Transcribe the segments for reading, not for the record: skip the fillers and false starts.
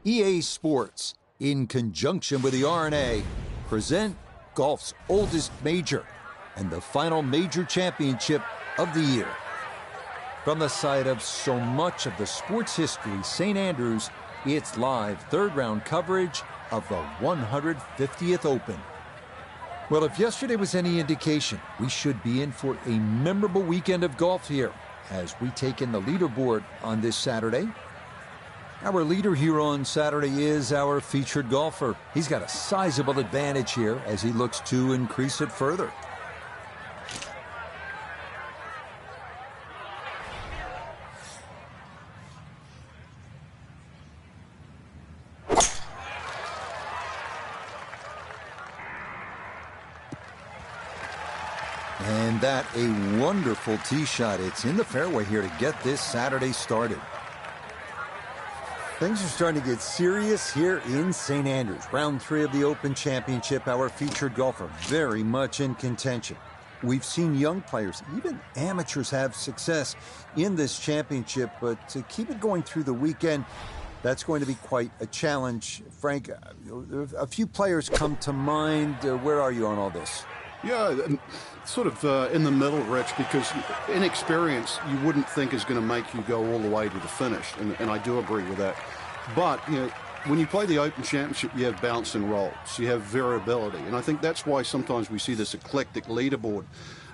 EA Sports, in conjunction with the R&A, present golf's oldest major and the final major championship of the year. From the site of so much of the sports history, St. Andrews, it's live third-round coverage of the 150th Open. Well, if yesterday was any indication, we should be in for a memorable weekend of golf here as we take in the leaderboard on this Saturday. Our leader here on Saturday is our featured golfer. He's got a sizable advantage here as he looks to increase it further. And that a wonderful tee shot. It's in the fairway here to get this Saturday started. Things are starting to get serious here in St. Andrews. Round 3 of the Open Championship, our featured golfer very much in contention. We've seen young players, even amateurs, have success in this championship, but to keep it going through the weekend, that's going to be quite a challenge. Frank, a few players come to mind. Where are you on all this? Yeah, sort of in the middle, Rich, because inexperience you wouldn't think is going to make you go all the way to the finish, and I do agree with that. But, you know, when you play the Open Championship, you have bounce and rolls. You have variability, and I think that's why sometimes we see this eclectic leaderboard.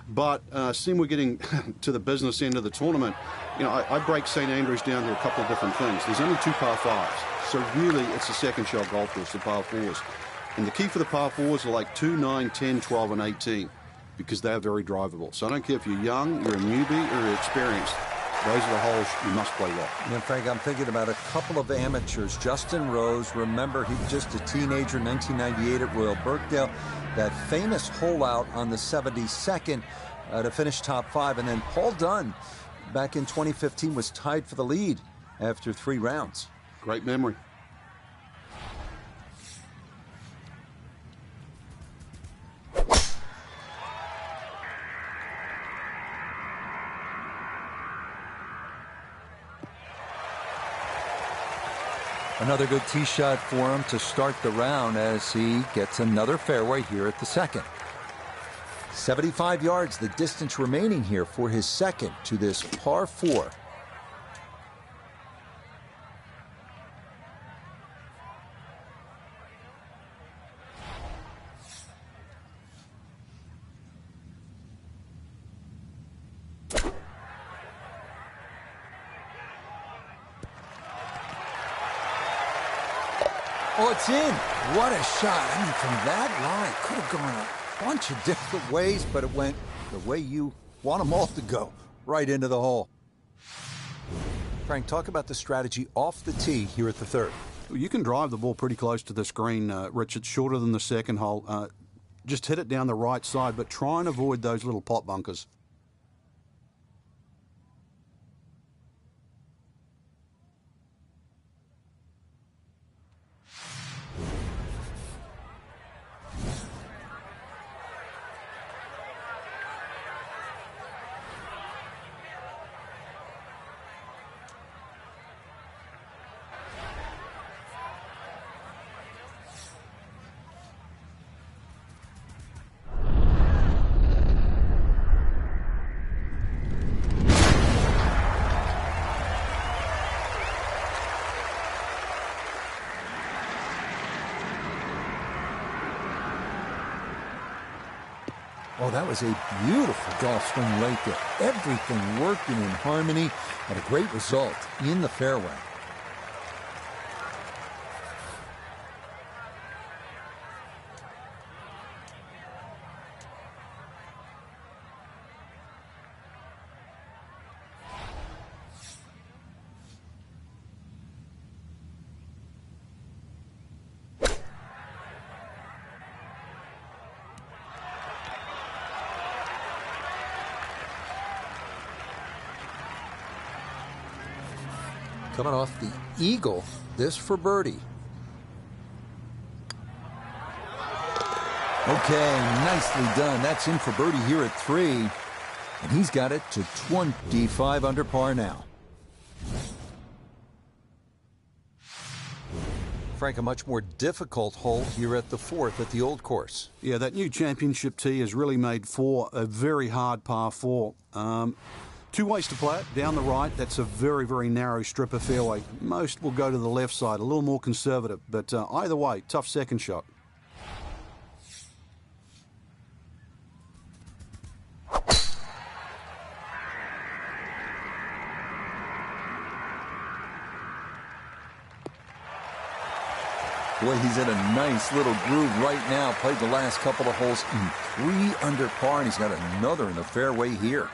But seeing we're getting to the business end of the tournament, you know, I break St. Andrews down to a couple of different things. There's only 2 par 5s, so really it's a second shot golf course, the par 4s. And the key for the par 4s are like 2, 9, 10, 12, and 18 because they're very drivable. So I don't care if you're young, you're a newbie, or you're experienced. Those are the holes you must play well. And Frank, I'm thinking about a couple of amateurs. Justin Rose, remember he was just a teenager in 1998 at Royal Birkdale. That famous hole out on the 72nd to finish top 5. And then Paul Dunn, back in 2015, was tied for the lead after 3 rounds. Great memory. Another good tee shot for him to start the round as he gets another fairway here at the second. 75 yards, the distance remaining here for his second to this par 4. Oh, it's in. What a shot. I mean, from that line, could have gone a bunch of different ways, but it went the way you want them all to go, right into the hole. Frank, talk about the strategy off the tee here at the 3rd. You can drive the ball pretty close to the screen, Rich. It's shorter than the second hole. Just hit it down the right side, but try and avoid those little pot bunkers. Oh, that was a beautiful golf swing right there. Everything working in harmony and a great result in the fairway. Coming off the eagle, this for birdie. Okay, nicely done. That's in for birdie here at 3. And he's got it to 25 under par now. Frank, a much more difficult hole here at the 4th at the old course. Yeah, that new championship tee has really made 4 a very hard par 4. 2 ways to play it. Down the right, that's a very, very narrow strip of fairway. Most will go to the left side, a little more conservative. But either way, tough second shot. Boy, he's in a nice little groove right now. Played the last couple of holes in 3 under par, and he's got another in the fairway here.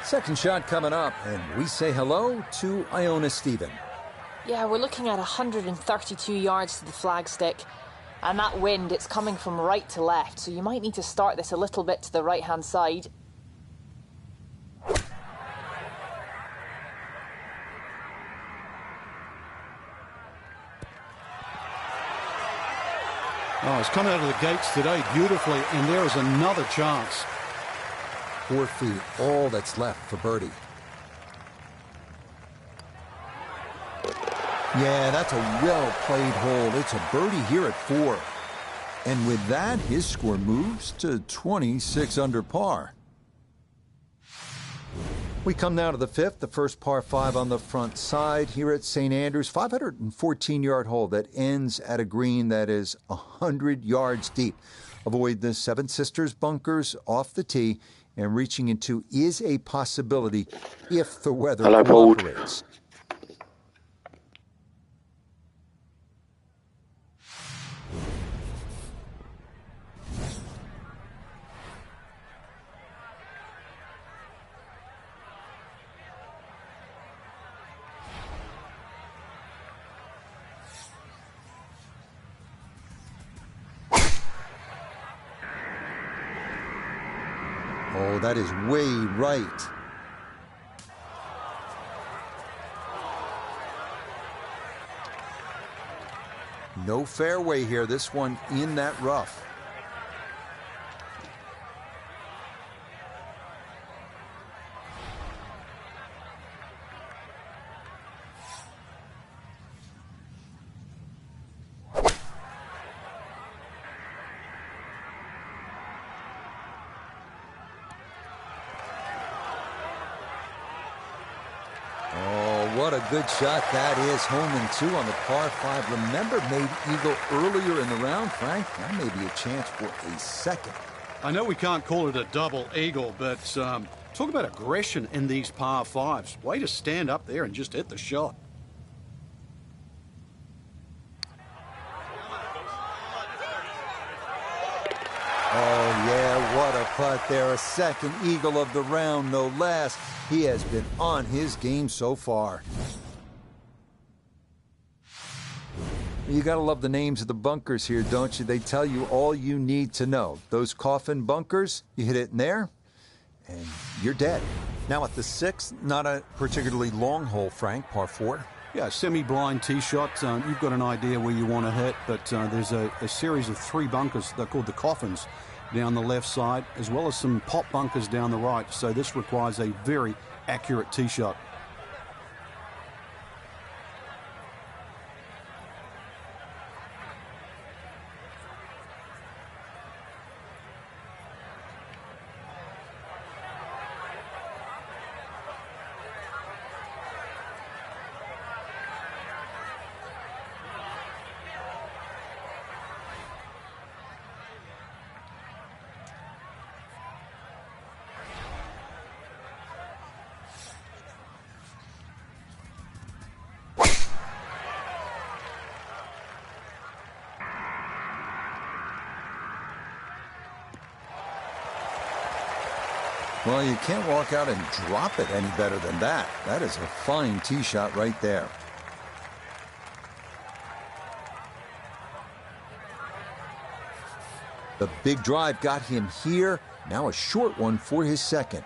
Second shot coming up, and we say hello to Iona Stephen. Yeah, we're looking at 132 yards to the flagstick. And that wind, it's coming from right to left, so you might need to start this a little bit to the right-hand side. Oh, it's come out of the gates today beautifully, and there is another chance. 4 feet, all that's left for birdie. Yeah, that's a well-played hole. It's a birdie here at 4. And with that, his score moves to 26 under par. We come now to the 5th, the first par 5 on the front side here at St. Andrews. 514-yard hole that ends at a green that is 100 yards deep. Avoid the Seven Sisters bunkers off the tee, and reaching into is a possibility if the weather cooperates. Oh, that is way right. No fairway here. This one in that rough. What a good shot that is. Home and 2 on the par 5. Remember, made eagle earlier in the round, Frank. That may be a chance for a second. I know we can't call it a double eagle, but talk about aggression in these par 5s. Way to stand up there and just hit the shot. Oh, yeah, what a putt there. A second eagle of the round, no less. He has been on his game so far. You got to love the names of the bunkers here, don't you? They tell you all you need to know. Those coffin bunkers, you hit it in there, and you're dead. Now at the 6th, not a particularly long hole, Frank, par 4. Yeah, semi-blind tee shot. You've got an idea where you want to hit, but there's a series of 3 bunkers. They're called the coffins down the left side, as well as some pop bunkers down the right. So this requires a very accurate tee shot. Well, you can't walk out and drop it any better than that. That is a fine tee shot right there. The big drive got him here. Now a short one for his second.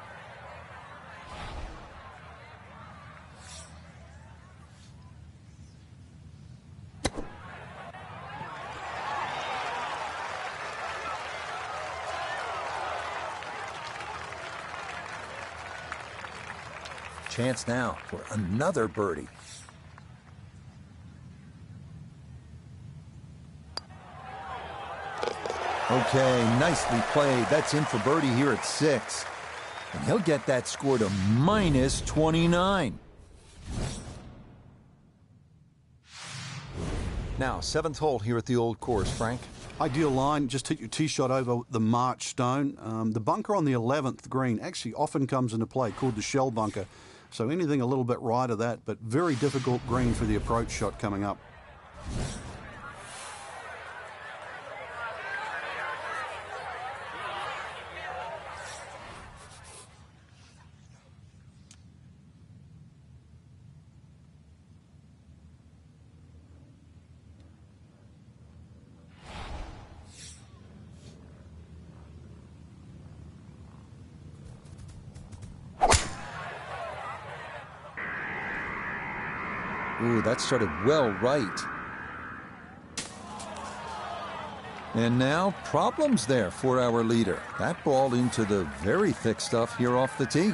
Chance now for another birdie. Okay, nicely played. That's in for birdie here at 6. And he'll get that score to minus 29. Now, 7th hole here at the Old Course, Frank. Ideal line, just hit your tee shot over the March stone. The bunker on the 11th green actually often comes into play, called the shell bunker. So anything a little bit right of that, but very difficult green for the approach shot coming up. Ooh, that started well right. And now problems there for our leader. That ball into the very thick stuff here off the tee.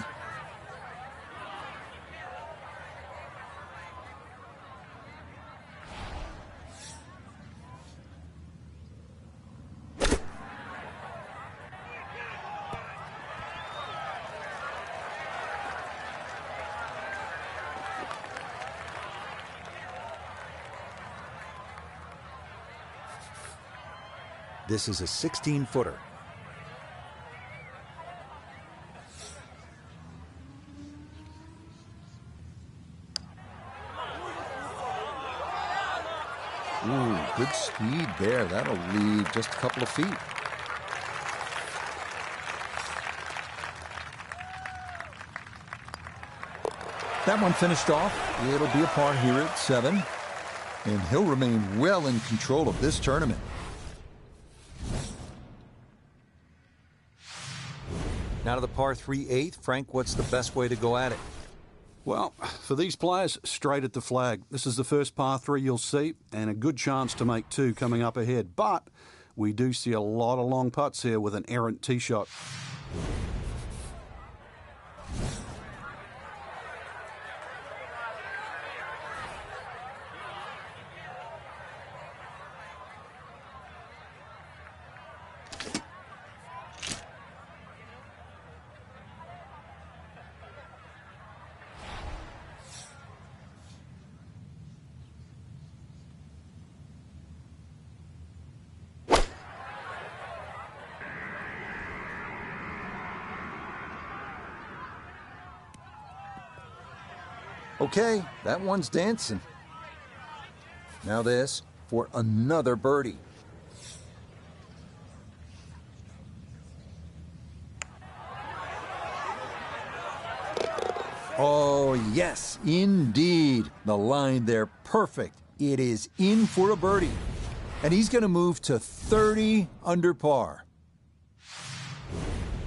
This is a 16-footer. Ooh, good speed there. That'll leave just a couple of feet. That one finished off. It'll be a par here at 7. And he'll remain well in control of this tournament. Now to the par 3/8. Frank, what's the best way to go at it? Well, for these players, straight at the flag. This is the first par 3 you'll see, and a good chance to make 2 coming up ahead. But we do see a lot of long putts here with an errant tee shot. Okay, that one's dancing. Now this for another birdie. Oh, yes, indeed. The line there, perfect. It is in for a birdie. And he's going to move to 30 under par.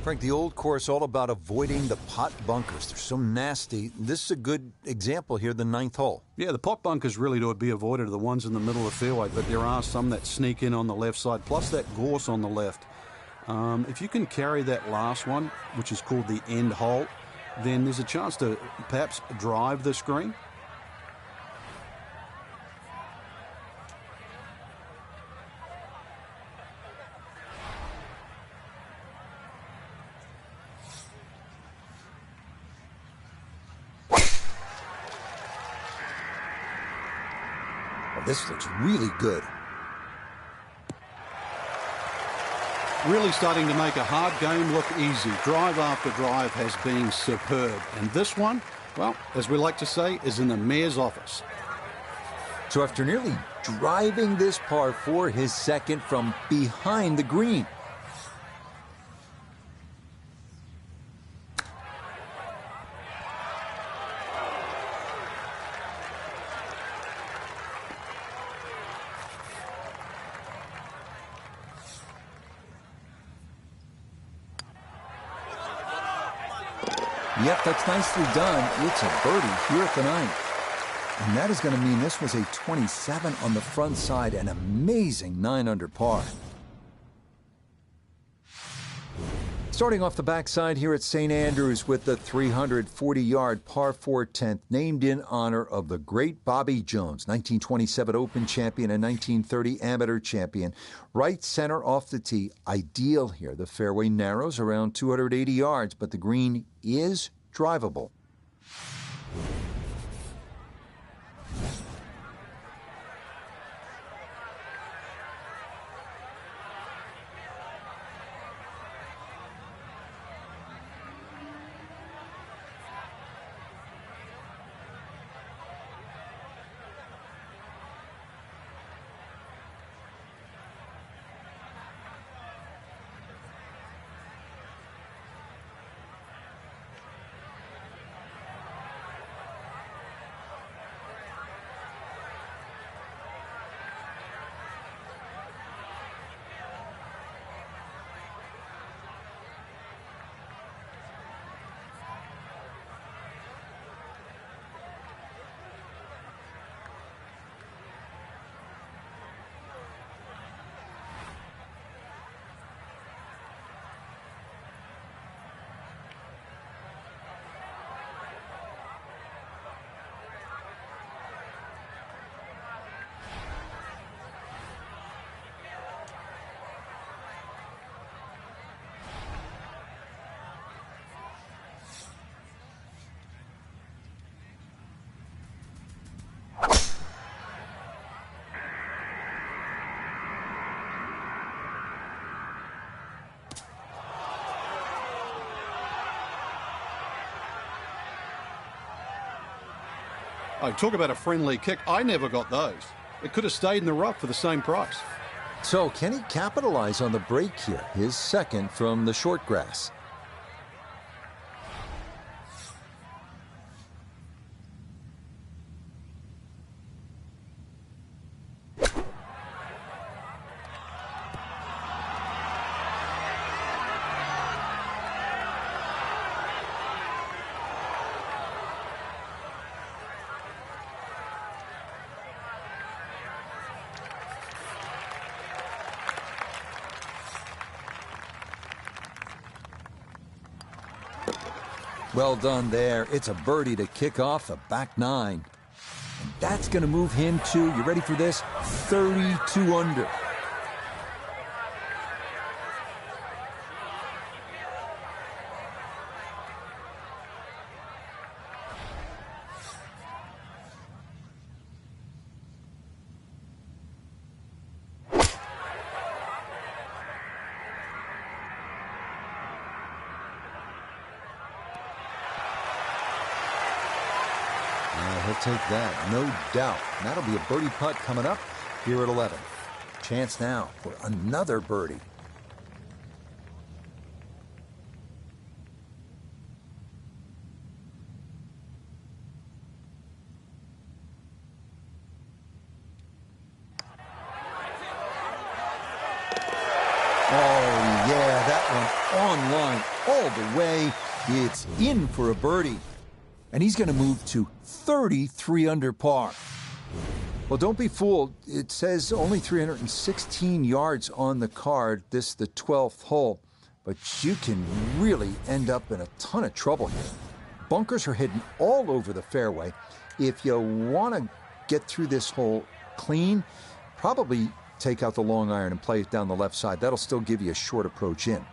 Frank, the Old Course all about avoiding the pot bunkers. They're so nasty. This is a good example here, the 9th hole. Yeah, the pot bunkers really to be avoided are the ones in the middle of the fairway, but there are some that sneak in on the left side, plus that gorse on the left. If you can carry that last one, which is called the end hole, then there's a chance to perhaps drive this green. This looks really good. Really starting to make a hard game look easy. Drive after drive has been superb. And this one, well, as we like to say, is in the mayor's office. So after nearly driving this par 4, his second from behind the green. Yep, that's nicely done. It's a birdie here at the 9th. And that is going to mean this was a 27 on the front side, an amazing 9 under par. Starting off the backside here at St. Andrews with the 340-yard par 4 10th, named in honor of the great Bobby Jones, 1927 Open champion and 1930 amateur champion. Right center off the tee, ideal here. The fairway narrows around 280 yards, but the green is drivable. Oh, talk about a friendly kick. I never got those. It could have stayed in the rough for the same price. So can he capitalize on the break here? His second from the short grass. Well done there. It's a birdie to kick off the back nine. And that's going to move him to, you ready for this? 32 under. He'll take that, no doubt. And that'll be a birdie putt coming up here at 11. Chance now for another birdie. Oh, yeah, that one on line all the way. It's in for a birdie. And he's going to move to 33 under par. Well, don't be fooled. It says only 316 yards on the card. This is the 12th hole. But you can really end up in a ton of trouble here. Bunkers are hidden all over the fairway. If you want to get through this hole clean, probably take out the long iron and play it down the left side. That'll still give you a short approach in.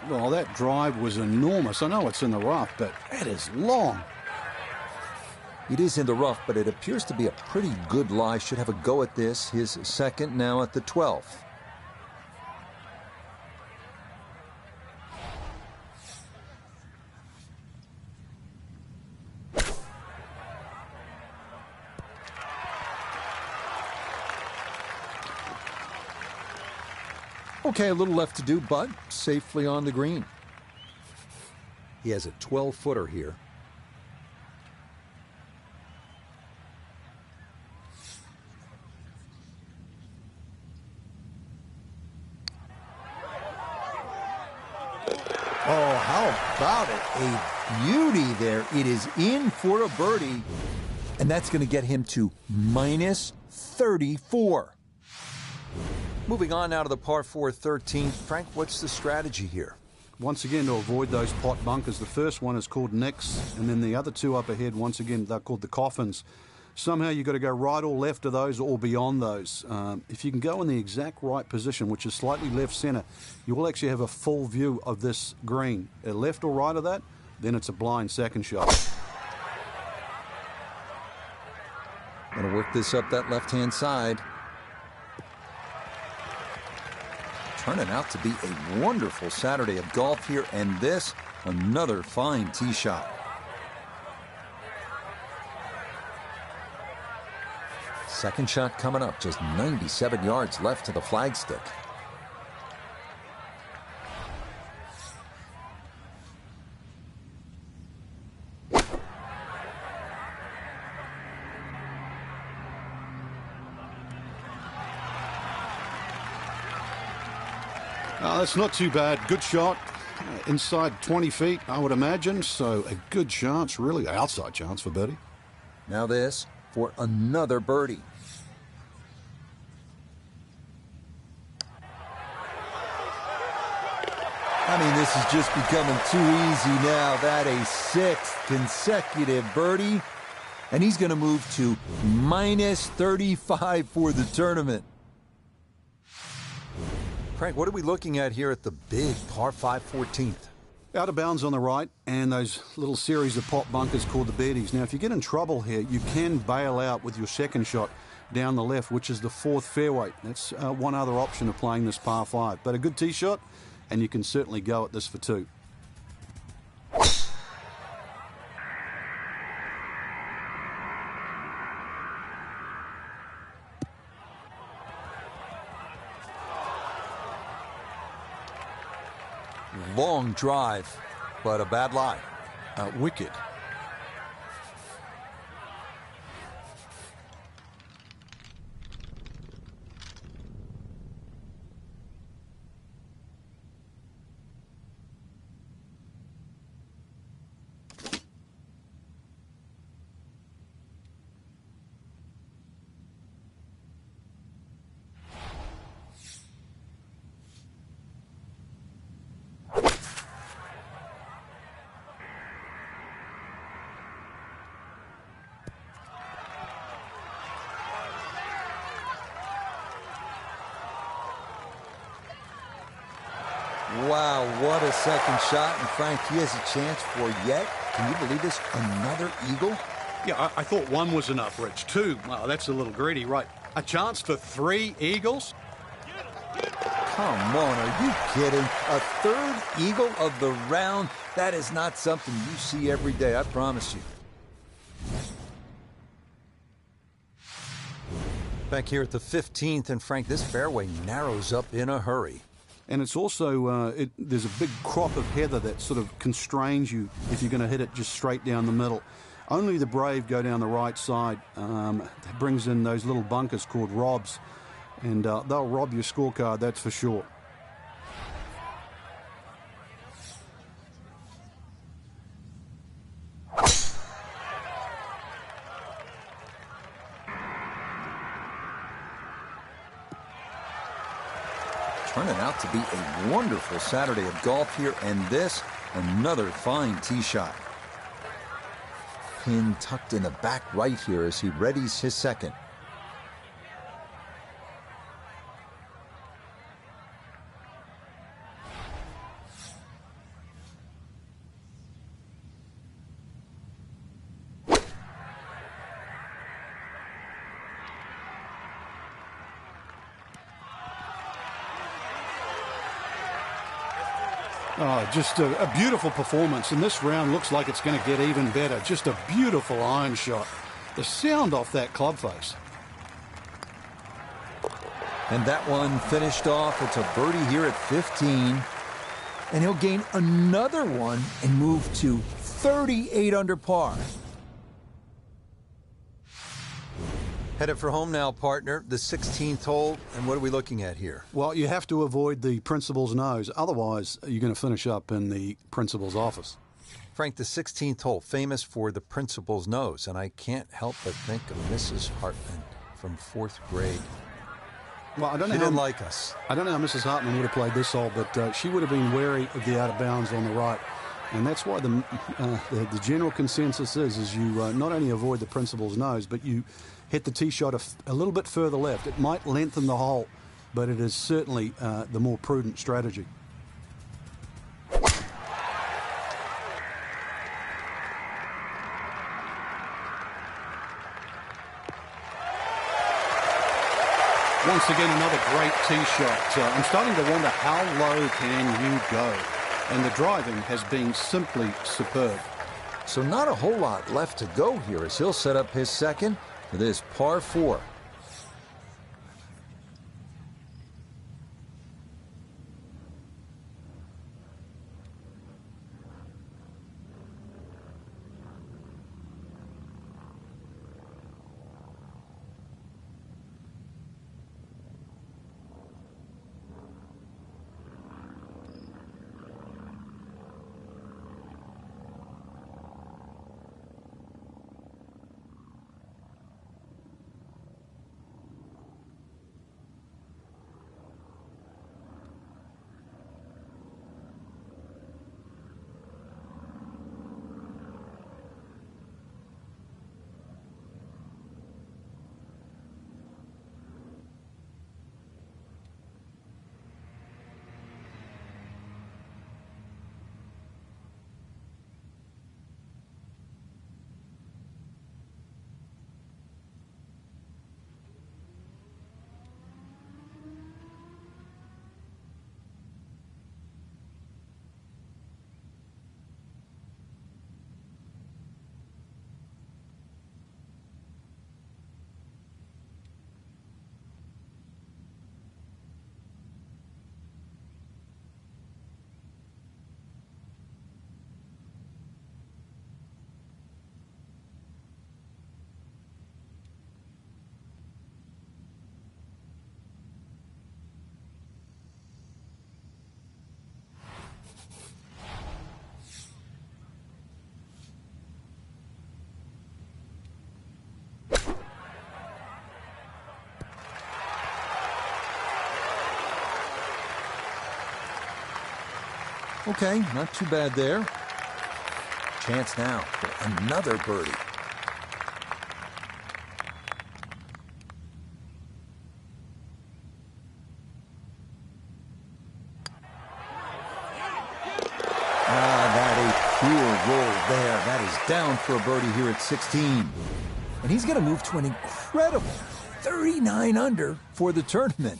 Well, that drive was enormous. I know it's in the rough, but that is long. It is in the rough, but it appears to be a pretty good lie. Should have a go at this. His second now at the 12th. Okay, a little left to do, but safely on the green. He has a 12-footer here. a beauty there. It is in for a birdie, and that's going to get him to minus 34. Moving on now to the par 4 13th. Frank, what's the strategy here? Once again, to avoid those pot bunkers. The first one is called Nicks, and then the other two up ahead, once again, they're called the Coffins. Somehow you've got to go right or left of those or beyond those. If you can go in the exact right position, which is slightly left centre, you will actually have a full view of this green. Left or right of that, then it's a blind second shot. Going to work this up that left-hand side. Turning out to be a wonderful Saturday of golf here, and this, another fine tee shot. Second shot coming up, just 97 yards left to the flagstick. That's not too bad. Good shot. Inside 20 feet, I would imagine. So a good chance, really outside chance for birdie. Now this for another birdie. I mean, this is just becoming too easy now. That a 6th consecutive birdie. And he's going to move to minus 35 for the tournament. Frank, what are we looking at here at the big par 5 14th? Out of bounds on the right, and those little series of pot bunkers called the birdies. Now, if you get in trouble here, you can bail out with your second shot down the left, which is the 4th fairway. That's one other option of playing this par 5. But a good tee shot, and you can certainly go at this for 2. Long drive, but a bad lie. Wicked. Wow, what a second shot. And Frank, he has a chance for yet, can you believe this, another eagle? Yeah, I thought one was enough, Rich. 2, wow, that's a little greedy, right? A chance for 3 eagles? Come on, are you kidding? A 3rd eagle of the round? That is not something you see every day, I promise you. Back here at the 15th, and Frank, this fairway narrows up in a hurry. And it's also, there's a big crop of heather that sort of constrains you if you're going to hit it just straight down the middle. Only the brave go down the right side. That brings in those little bunkers called robs. And they'll rob your scorecard, that's for sure. Turning out to be a wonderful Saturday of golf here, and this, another fine tee shot. Pin tucked in the back right here as he readies his second. Oh, just a beautiful performance. And this round looks like it's going to get even better. Just a beautiful iron shot. The sound off that club face. And that one finished off. It's a birdie here at 15. And he'll gain another one and move to 38 under par. Headed for home now, partner. The 16th hole. And what are we looking at here? Well, you have to avoid the principal's nose. Otherwise, you're going to finish up in the principal's office. Frank, the 16th hole, famous for the principal's nose, and I can't help but think of Mrs. Hartman from 4th grade. Well, I don't know She how, didn't like us. I don't know how Mrs. Hartman would have played this hole, but she would have been wary of the out of bounds on the right. And that's why the general consensus is you not only avoid the principal's nose, but you hit the tee shot a little bit further left. It might lengthen the hole, but it is certainly the more prudent strategy. Once again, another great tee shot. I'm starting to wonder how low can you go? And the driving has been simply superb. So not a whole lot left to go here as he'll set up his second for this par 4. Okay, not too bad there. Chance now for another birdie. That a pure roll there. That is down for a birdie here at 16. And he's going to move to an incredible 39 under for the tournament.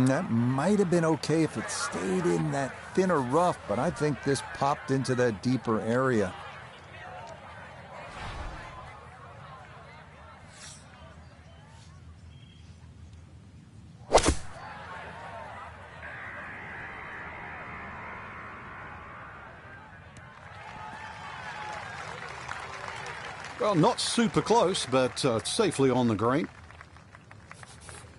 That might have been okay if it stayed in that thinner rough, but I think this popped into that deeper area. Well, not super close, but safely on the green.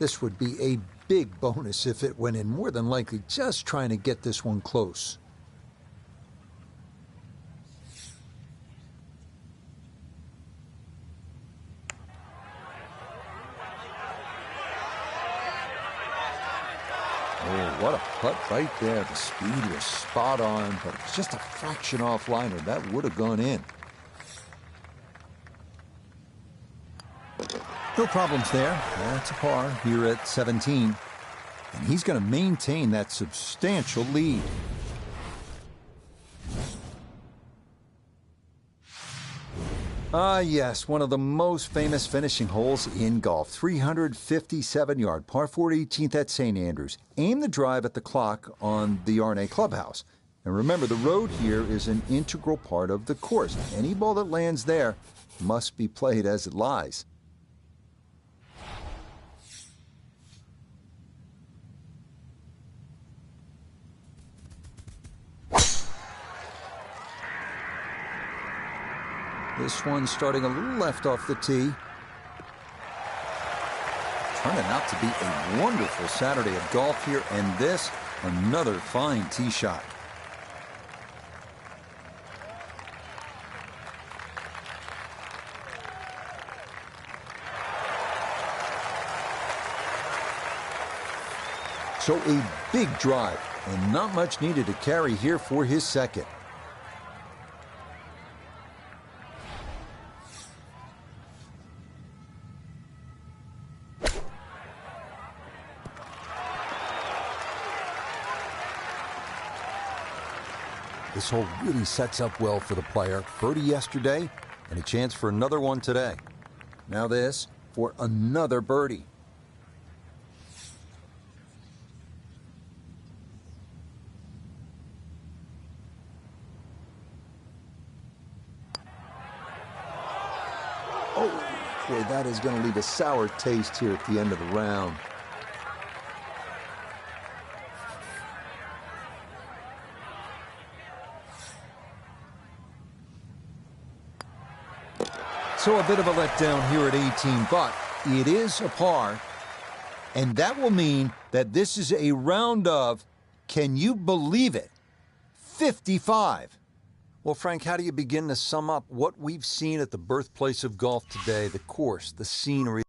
This would be a big bonus if it went in, more than likely just trying to get this one close. Oh, what a putt right there. The speed was spot on, but it's just a fraction off liner. That would have gone in. No problems there. That's a par here at 17. And he's going to maintain that substantial lead. Yes, one of the most famous finishing holes in golf. 357-yard par 4 18th at St. Andrews. Aim the drive at the clock on the R&A clubhouse. And remember, the road here is an integral part of the course. Any ball that lands there must be played as it lies. This one starting a little left off the tee. Turning out to be a wonderful Saturday of golf here, and this, another fine tee shot. So a big drive, and not much needed to carry here for his second. This hole really sets up well for the player. Birdie yesterday, and a chance for another one today. Now this for another birdie. Oh, boy, that is going to leave a sour taste here at the end of the round. So a bit of a letdown here at 18, but it is a par. And that will mean that this is a round of, can you believe it, 55. Well, Frank, how do you begin to sum up what we've seen at the birthplace of golf today, the course, the scenery?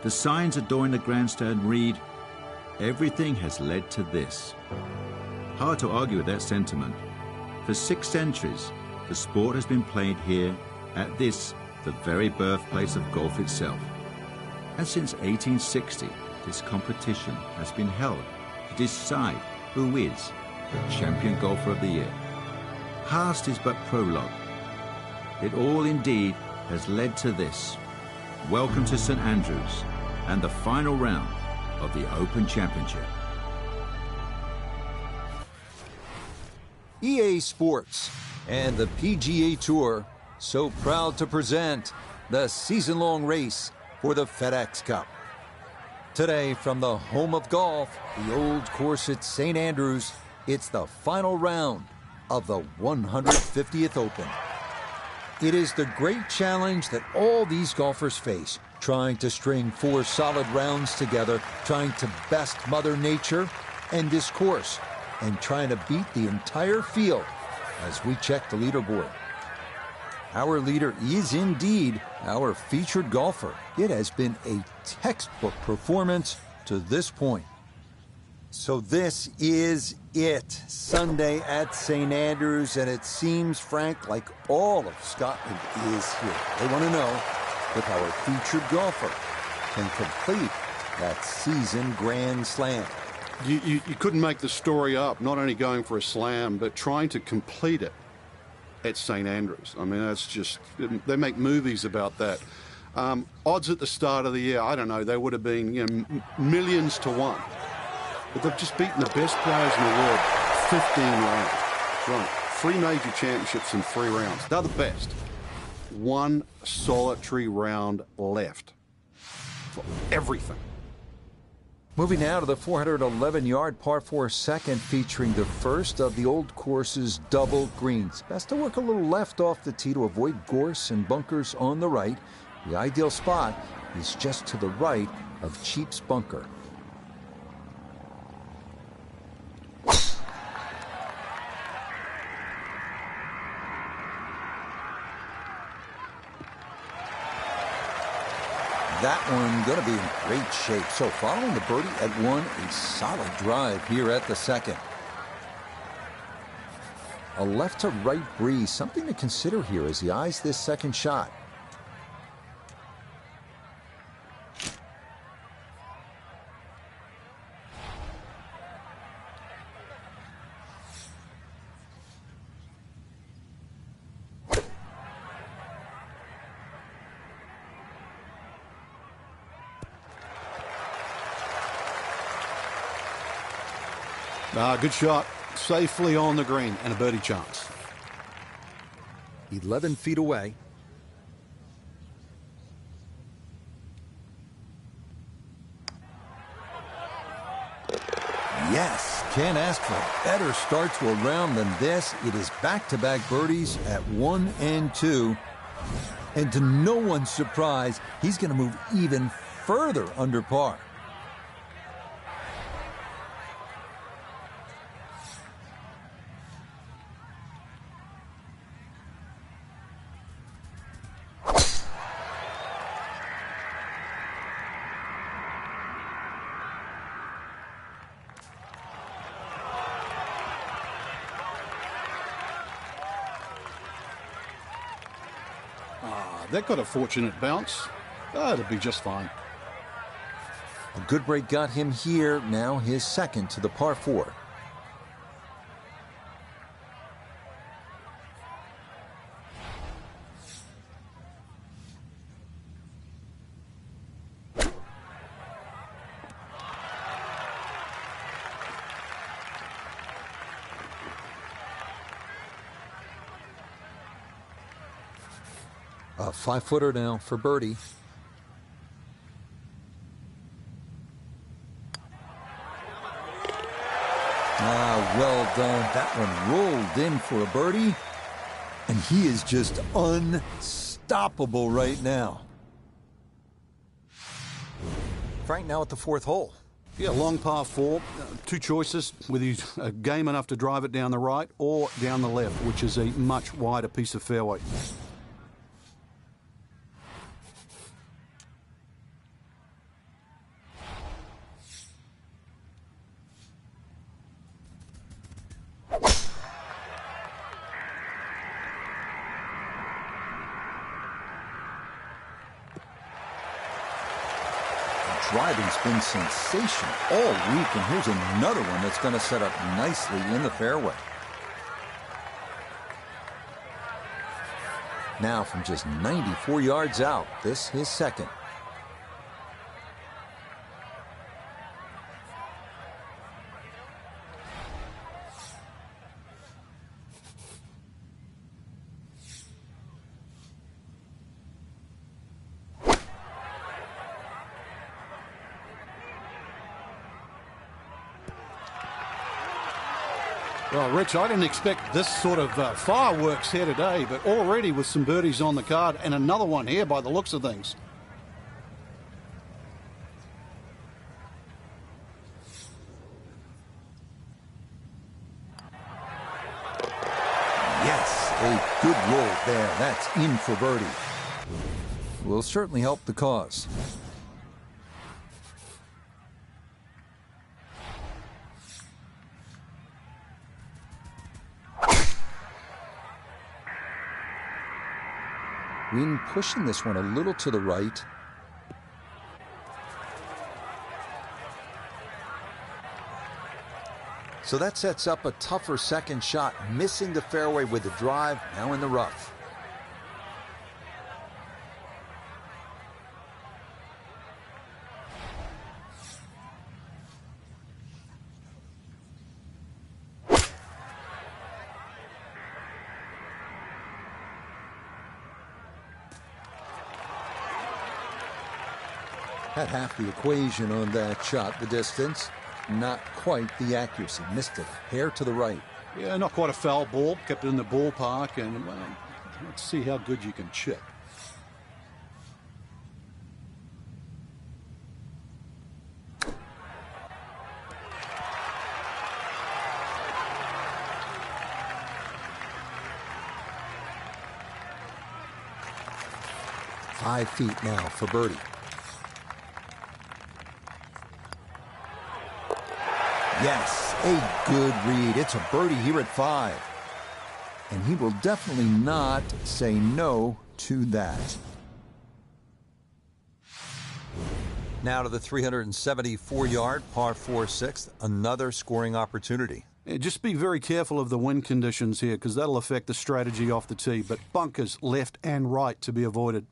The signs adorning the grandstand read, "Everything has led to this." Hard to argue with that sentiment. For 6 centuries, the sport has been played here at this, the very birthplace of golf itself. And since 1860, this competition has been held to decide who is the champion golfer of the year. Past is but prologue. It all indeed has led to this. Welcome to St Andrews and the final round of the Open Championship. EA Sports and the PGA Tour so proud to present the season-long race for the FedEx Cup. Today, from the home of golf, the old course at St Andrews, it's the final round of the 150th Open. It is the great challenge that all these golfers face, trying to string 4 solid rounds together, trying to best Mother Nature and this course, and trying to beat the entire field as we check the leaderboard. Our leader is indeed our featured golfer. It has been a textbook performance to this point. So this is it, Sunday at St. Andrews, and it seems, Frank, like all of Scotland is here. They want to know if our featured golfer can complete that season grand slam. You couldn't make the story up, not only going for a slam, but trying to complete it at St. Andrews. I mean, that's just, they make movies about that. Odds at the start of the year, I don't know, they would have been, millions to one. But they've just beaten the best players in the world 15 rounds. Right. 3 major championships in 3 rounds. They're the best. 1 solitary round left for everything. Moving now to the 411-yard par 4 second, featuring the first of the old course's double greens. Best to work a little left off the tee to avoid gorse and bunkers on the right. The ideal spot is just to the right of Cheap's bunker. That one going to be in great shape. So following the birdie at 1, a solid drive here at the second. A left to right breeze, something to consider here as he eyes this second shot. Good shot. Safely on the green and a birdie chance. 11 feet away. Yes, can't ask for a better start to a round than this. It is back-to-back birdies at 1 and 2. And to no one's surprise, he's going to move even further under par. That got a fortunate bounce. It'll be just fine. A good break got him here. Now his second to the par 4. A 5-footer now for birdie. Well done. That one rolled in for a birdie. And he is just unstoppable right now. Frank now at the 4th hole. Yeah, long par 4. 2 choices, whether he's game enough to drive it down the right or down the left, which is a much wider piece of fairway. Driving's been sensational all week, and here's another one that's going to set up nicely in the fairway. Now from just 94 yards out, this his second. Well, Rich, I didn't expect this sort of fireworks here today, but already with some birdies on the card and another one here by the looks of things. Yes, a good roll there. That's in for birdie. Will certainly help the cause. Wind pushing this one a little to the right. So that sets up a tougher second shot, missing the fairway with the drive, now in the rough. Had half the equation on that shot, the distance. Not quite the accuracy. Missed it. Hair to the right. Yeah, not quite a foul ball. Kept it in the ballpark, and well, let's see how good you can chip. Five feet now for birdie. Yes, a good read. It's a birdie here at 5. And he will definitely not say no to that. Now to the 374-yard par 4 6th, another scoring opportunity. Yeah, just be very careful of the wind conditions here, because that'll affect the strategy off the tee. But bunkers left and right to be avoided.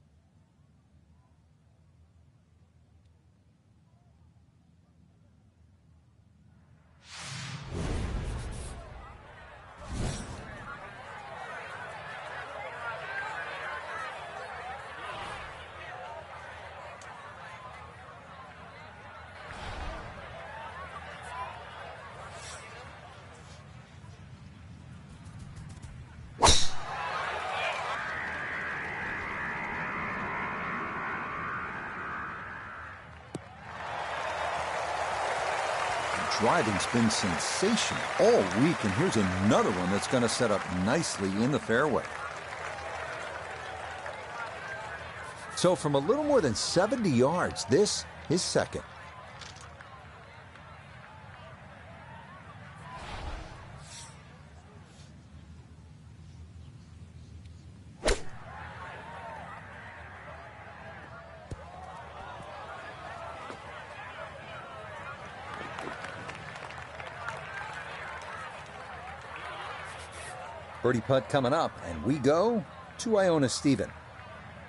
Driving's been sensational all week, and here's another one that's going to set up nicely in the fairway. So from a little more than 70 yards, this is second. Birdie putt coming up, and we go to Iona Stephen.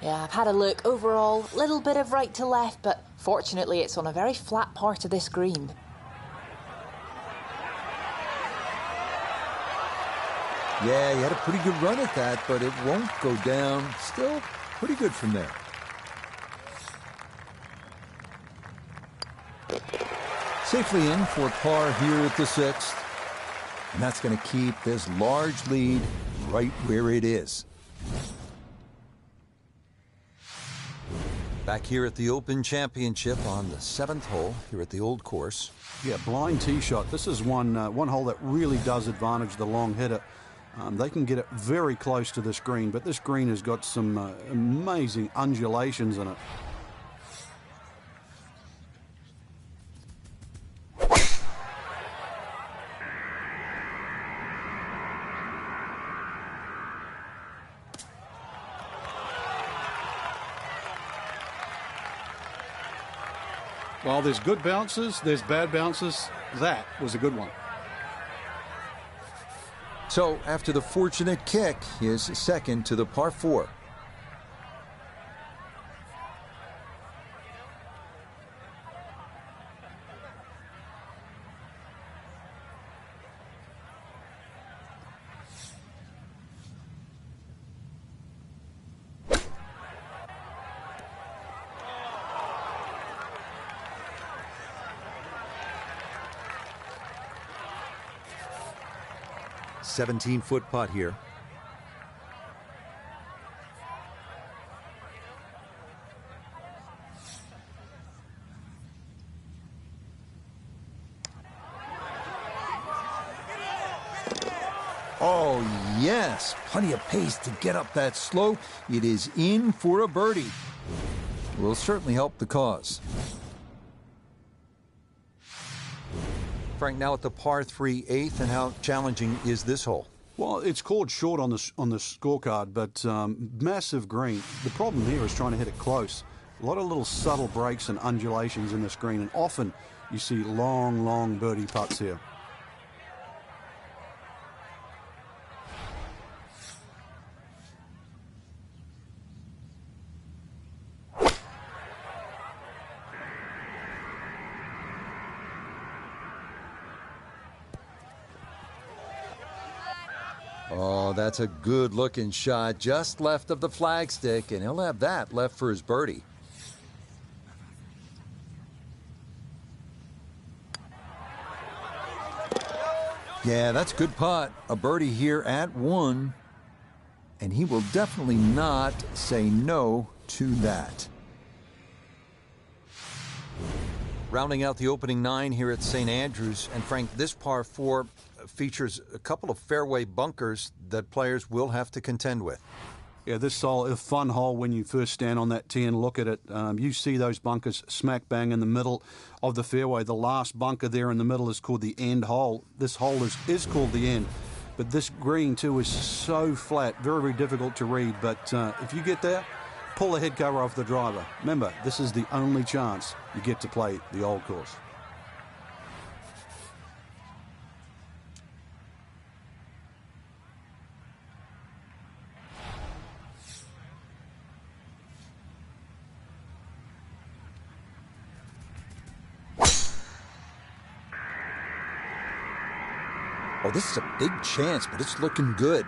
Yeah, I've had a look. Overall, little bit of right to left, but fortunately it's on a very flat part of this green. Yeah, he had a pretty good run at that, but it won't go down. Still pretty good from there. Safely in for par here at the 6th. And that's going to keep this large lead right where it is. Back here at the Open Championship on the 7th hole here at the old course. Yeah, blind tee shot. This is one hole that really does advantage the long hitter. They can get it very close to this green, but this green has got some amazing undulations in it. While there's good bounces, there's bad bounces. That was a good one. So after the fortunate kick, his second to the par 4. $17-foot putt here. Oh, yes. Plenty of pace to get up that slope. It is in for a birdie. Will certainly help the cause. Frank, now at the par 3 8th, and how challenging is this hole? Well, it's called short on the scorecard, but massive green. The problem here is trying to hit it close. A lot of little subtle breaks and undulations in this green, and often you see long, long birdie putts here. Oh, that's a good-looking shot just left of the flagstick, and he'll have that left for his birdie. Yeah, that's a good putt. A birdie here at 1, and he will definitely not say no to that. Rounding out the opening 9 here at St. Andrews, and Frank, this par 4 features a couple of fairway bunkers that players will have to contend with. Yeah, this is a fun hole when you first stand on that tee and look at it. You see those bunkers smack bang in the middle of the fairway. The last bunker there in the middle is called the end hole. This hole is called the end. But this green, too, is so flat, very, very difficult to read. But if you get there, pull the head cover off the driver. Remember, this is the only chance you get to play the old course. Oh, this is a big chance, but it's looking good.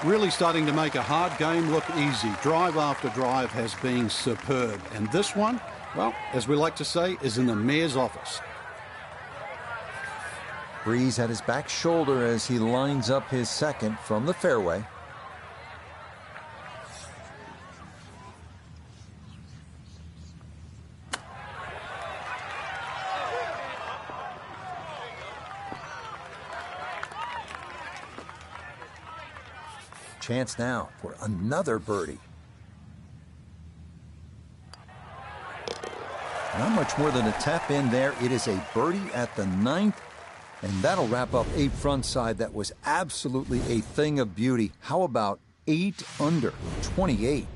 Really starting to make a hard game look easy. Drive after drive has been superb. And this one, well, as we like to say, is in the mayor's office. Breeze at his back shoulder as he lines up his second from the fairway. Chance now for another birdie. Not much more than a tap in there. It is a birdie at the 9th, and that'll wrap up a front side that was absolutely a thing of beauty. How about 8 under 28?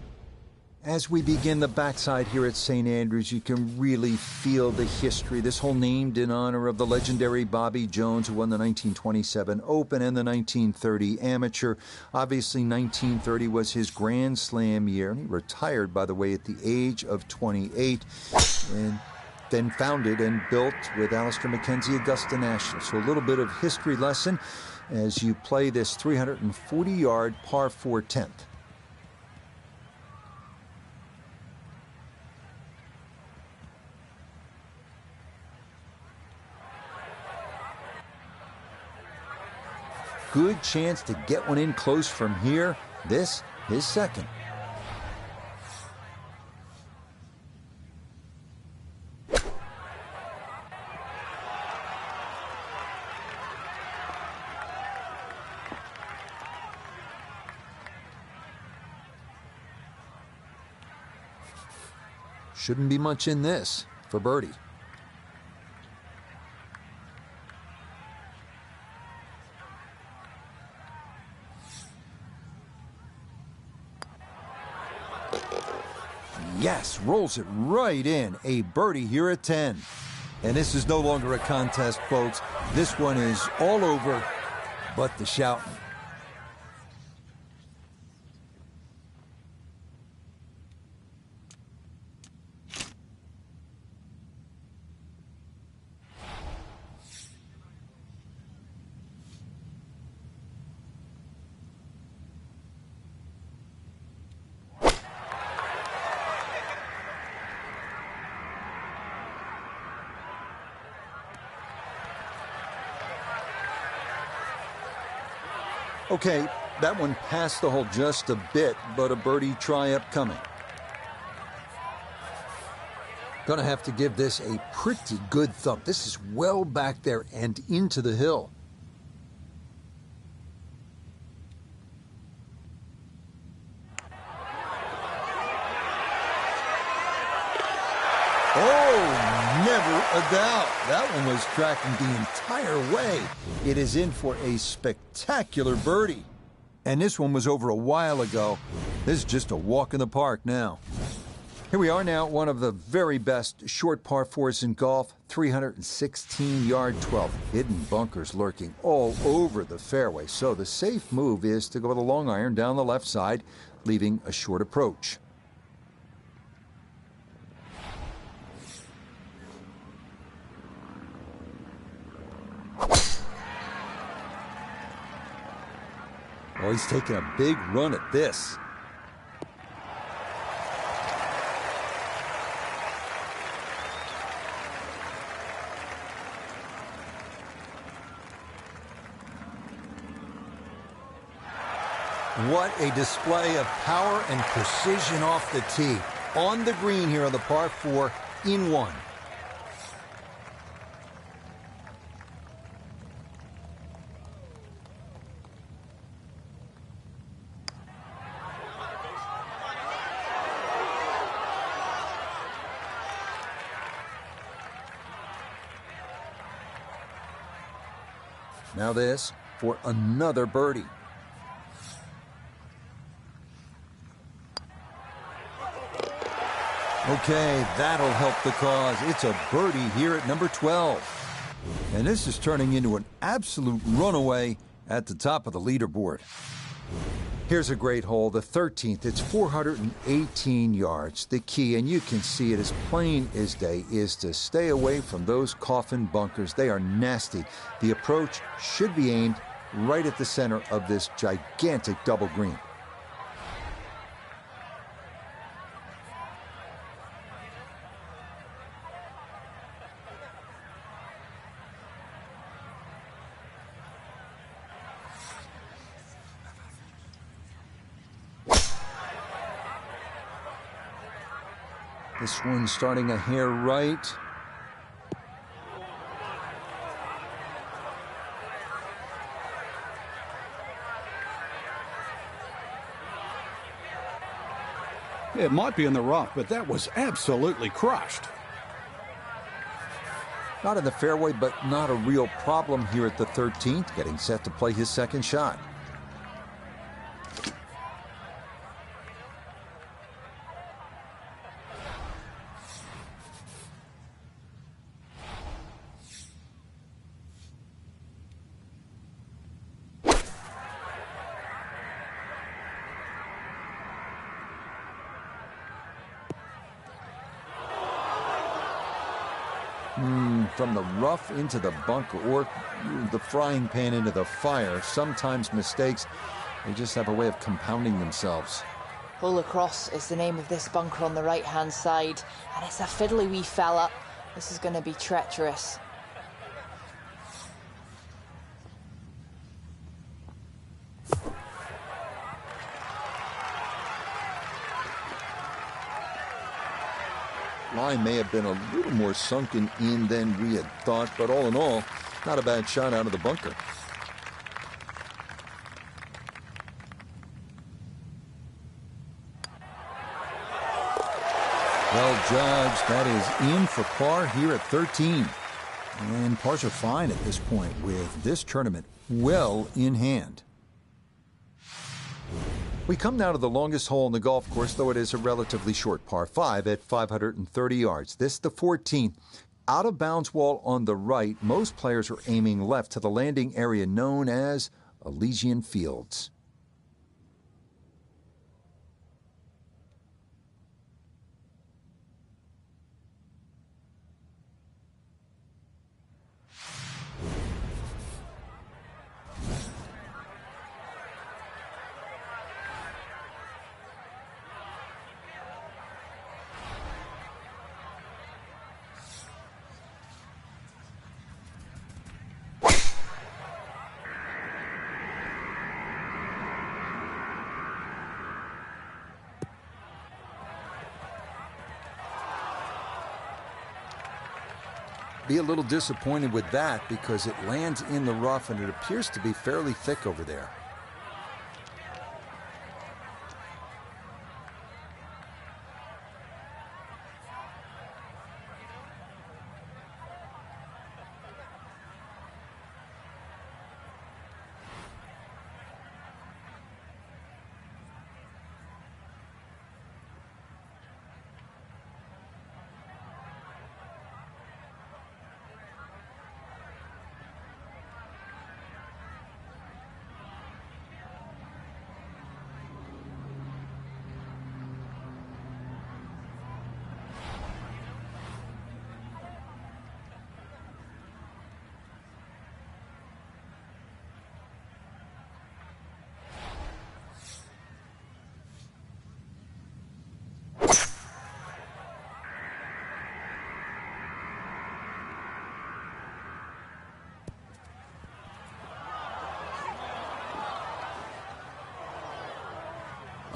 As we begin the backside here at St. Andrews, you can really feel the history. This hole named in honor of the legendary Bobby Jones, who won the 1927 Open and the 1930 Amateur. Obviously, 1930 was his Grand Slam year, and he retired, by the way, at the age of 28, and then founded and built with Alistair McKenzie Augusta National. So a little bit of history lesson as you play this 340-yard par 4 10th. Good chance to get one in close from here. This, his second. Shouldn't be much in this for birdie. Yes, rolls it right in. A birdie here at 10. And this is no longer a contest, folks. This one is all over but the shouting. Okay, that one passed the hole just a bit, but a birdie try upcoming. Gonna have to give this a pretty good thump. This is well back there and into the hill. Oh, never a doubt. That one was tracking the entire way. It is in for a spectacular birdie. And this one was over a while ago. This is just a walk in the park now. Here we are now at one of the very best short par fours in golf. 316-yard 12. Hidden bunkers lurking all over the fairway. So the safe move is to go with a long iron down the left side, leaving a short approach. Oh, he's taking a big run at this. What a display of power and precision off the tee. On the green here on the par 4 in 1. Now this for another birdie. Okay, that'll help the cause. It's a birdie here at number 12. And this is turning into an absolute runaway at the top of the leaderboard. Here's a great hole, the 13th. It's 418 yards. The key, and you can see it as plain as day, is to stay away from those coffin bunkers. They are nasty. The approach should be aimed right at the center of this gigantic double green. This one's starting a hair right. It might be in the rough, but that was absolutely crushed. Not in the fairway, but not a real problem here at the 13th, getting set to play his second shot. From the rough into the bunker, or the frying pan into the fire. Sometimes mistakes, they just have a way of compounding themselves. Hole across is the name of this bunker on the right-hand side, and it's a fiddly wee fella. This is going to be treacherous. Line may have been a little more sunken in than we had thought, but all in all, not a bad shot out of the bunker. Well judged. That is in for par here at 13. And pars are fine at this point with this tournament well in hand. We come now to the longest hole in the golf course, though it is a relatively short par 5 at 530 yards. This the 14th. Out of bounds wall on the right. Most players are aiming left to the landing area known as Elysian Fields. Be a little disappointed with that because it lands in the rough and it appears to be fairly thick over there.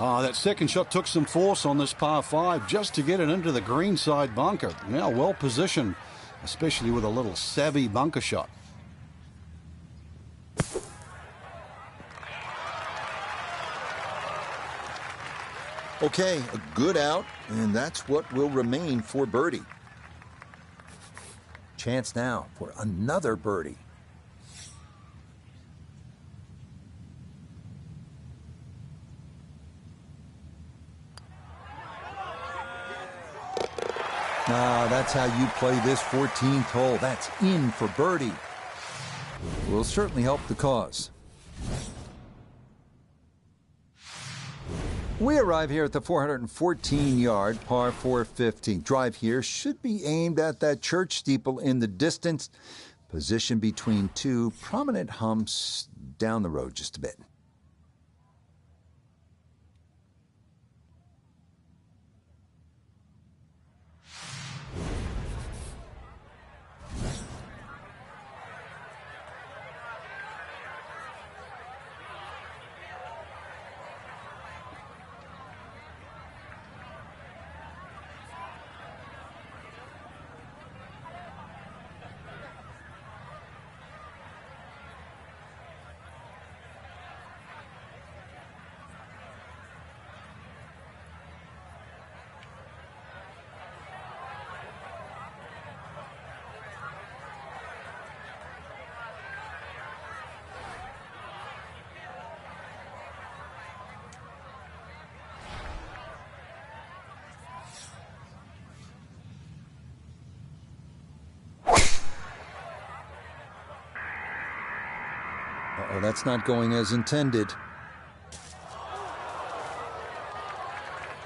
Oh, that second shot took some force on this par 5 just to get it into the greenside bunker. Now well positioned, especially with a little savvy bunker shot. Okay, a good out, and that's what will remain for birdie. Chance now for another birdie. Now, that's how you play this 14th hole. That's in for birdie. Will certainly help the cause. We arrive here at the 414-yard par 415. Drive here should be aimed at that church steeple in the distance, positioned between two prominent humps down the road just a bit. Uh-oh, that's not going as intended.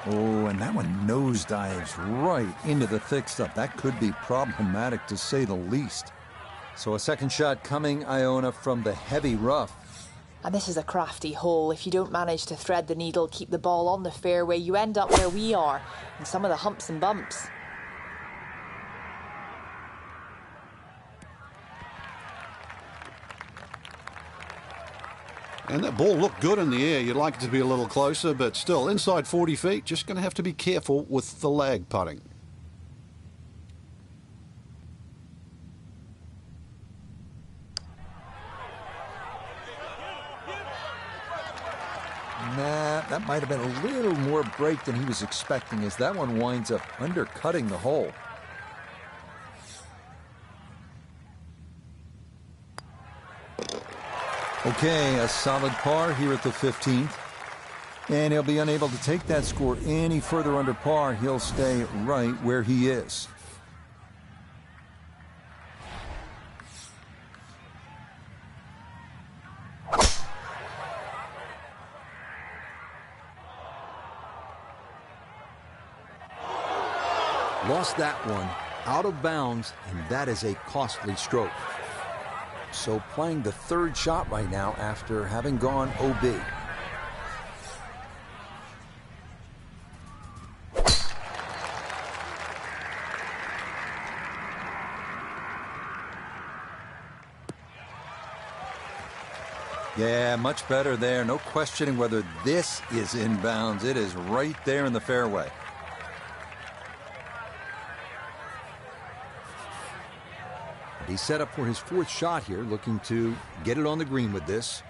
Oh, and that one nosedives right into the thick stuff. That could be problematic, to say the least. So a second shot coming, Iona, from the heavy rough. And this is a crafty hole. If you don't manage to thread the needle, keep the ball on the fairway, you end up where we are, in some of the humps and bumps. And that ball looked good in the air. You'd like it to be a little closer, but still, inside 40 feet, just going to have to be careful with the lag putting. Nah, that might have been a little more break than he was expecting, as that one winds up undercutting the hole. Okay, a solid par here at the 15th. And he'll be unable to take that score any further under par. He'll stay right where he is. Lost that one out of bounds, and that is a costly stroke. So playing the third shot right now after having gone OB. Yeah, much better there. No questioning whether this is in bounds. It is right there in the fairway. He's set up for his fourth shot here, looking to get it on the green with this.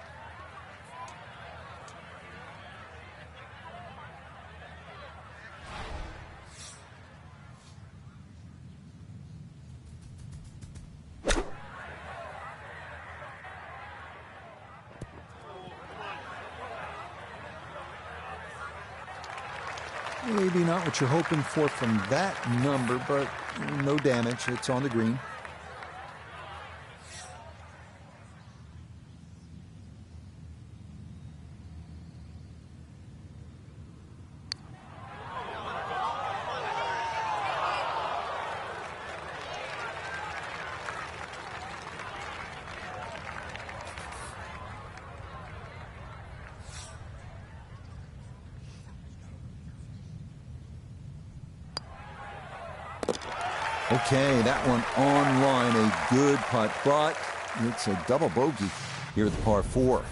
Maybe not what you're hoping for from that number, but no damage. It's on the green. Okay, that one on line, a good putt, but it's a double bogey here at the par 4.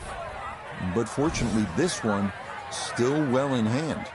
But fortunately, this one still well in hand.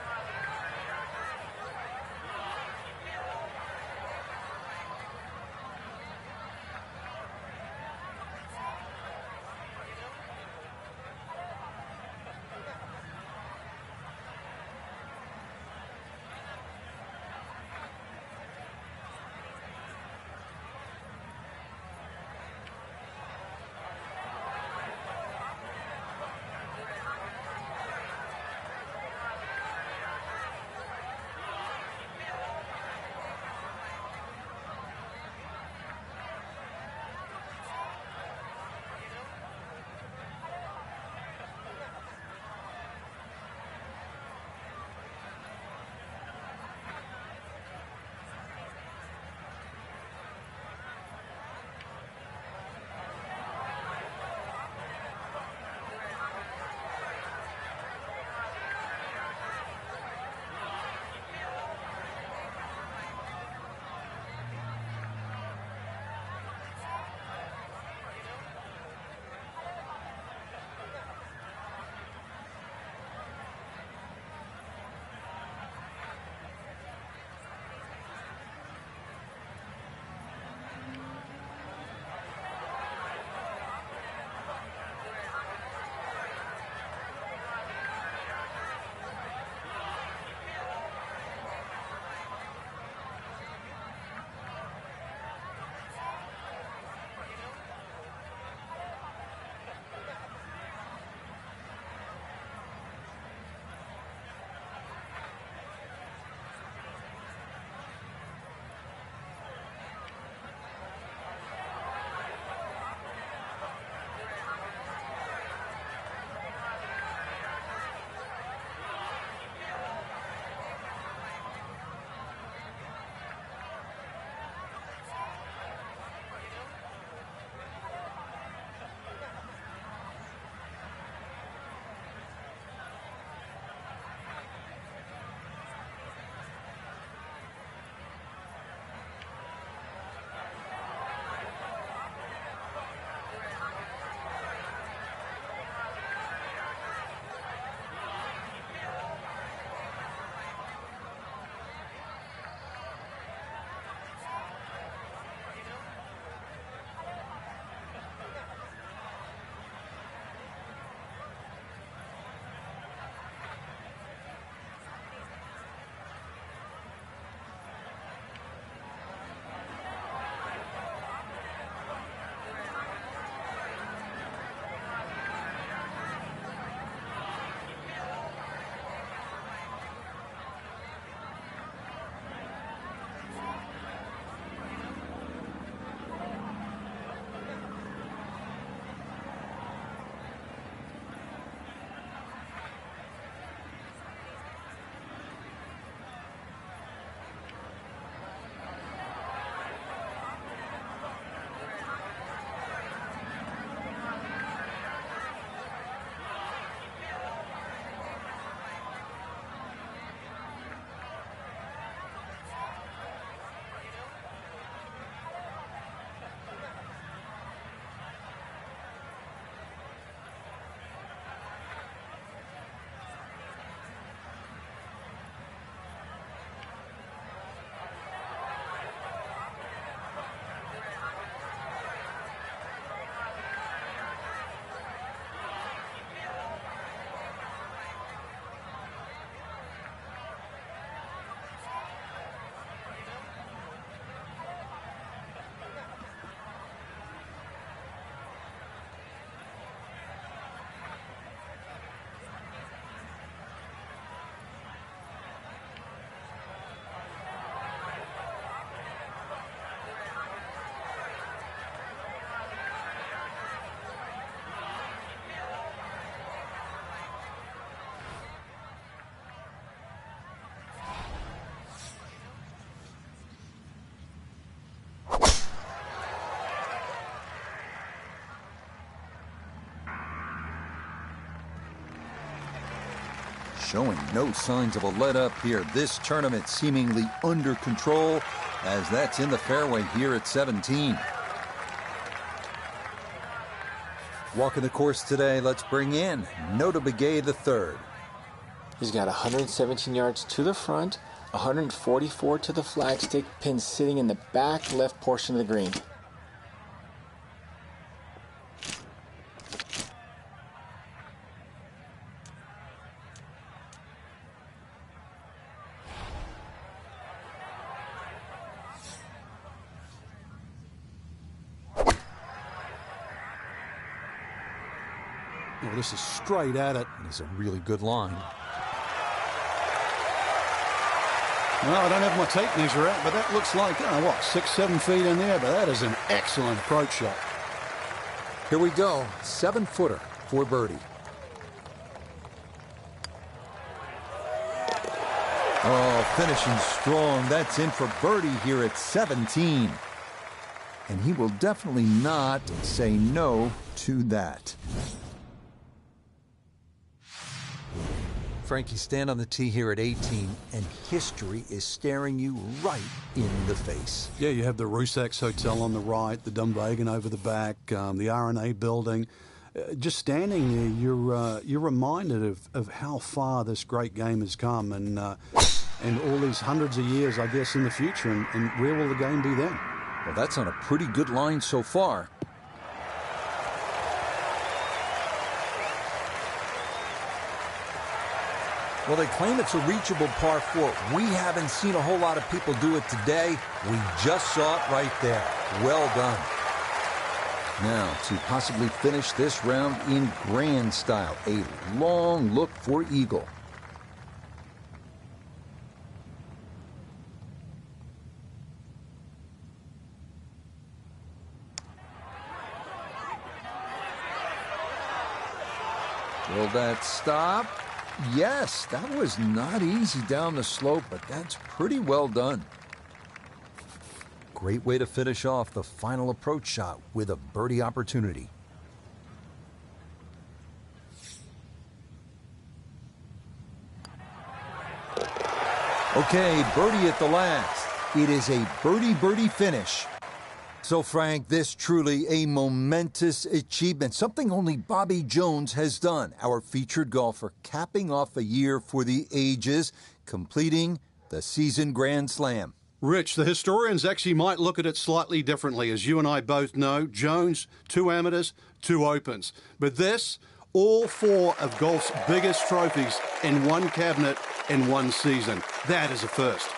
Showing no signs of a let-up here. This tournament seemingly under control, as that's in the fairway here at 17. Walking the course today, let's bring in Nota Begay III. He's got 117 yards to the front, 144 to the flagstick, pin sitting in the back left portion of the green. Well, this is straight at it. It's a really good line. Well, I don't have my tape measure out, but that looks like, 6, 7 feet in there, but that is an excellent approach shot. Here we go. 7-footer for birdie. Oh, finishing strong. That's in for birdie here at 17. And he will definitely not say no to that. Frank, you stand on the tee here at 18, and history is staring you right in the face. Yeah, you have the Rusak's Hotel on the right, the Dunvegan over the back, the R&A building. Just standing there, you're reminded of how far this great game has come, and all these hundreds of years, I guess, in the future, and where will the game be then? Well, that's on a pretty good line so far. Well, they claim it's a reachable par 4. We haven't seen a whole lot of people do it today. We just saw it right there. Well done. Now, to possibly finish this round in grand style, a long look for eagle. Will that stop? Yes, that was not easy down the slope, but that's pretty well done. Great way to finish off the final approach shot with a birdie opportunity. Okay, birdie at the last. It is a birdie finish. So, Frank, this truly a momentous achievement, something only Bobby Jones has done, our featured golfer, capping off a year for the ages, completing the season Grand Slam. Rich, the historians actually might look at it slightly differently. As you and I both know, Jones, 2 amateurs, 2 opens. But this, all 4 of golf's biggest trophies in one cabinet in one season. That is a first.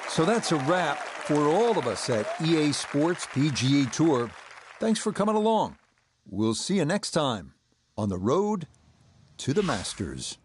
So that's a wrap for all of us at EA Sports PGA Tour. Thanks for coming along. We'll see you next time on the road to the Masters.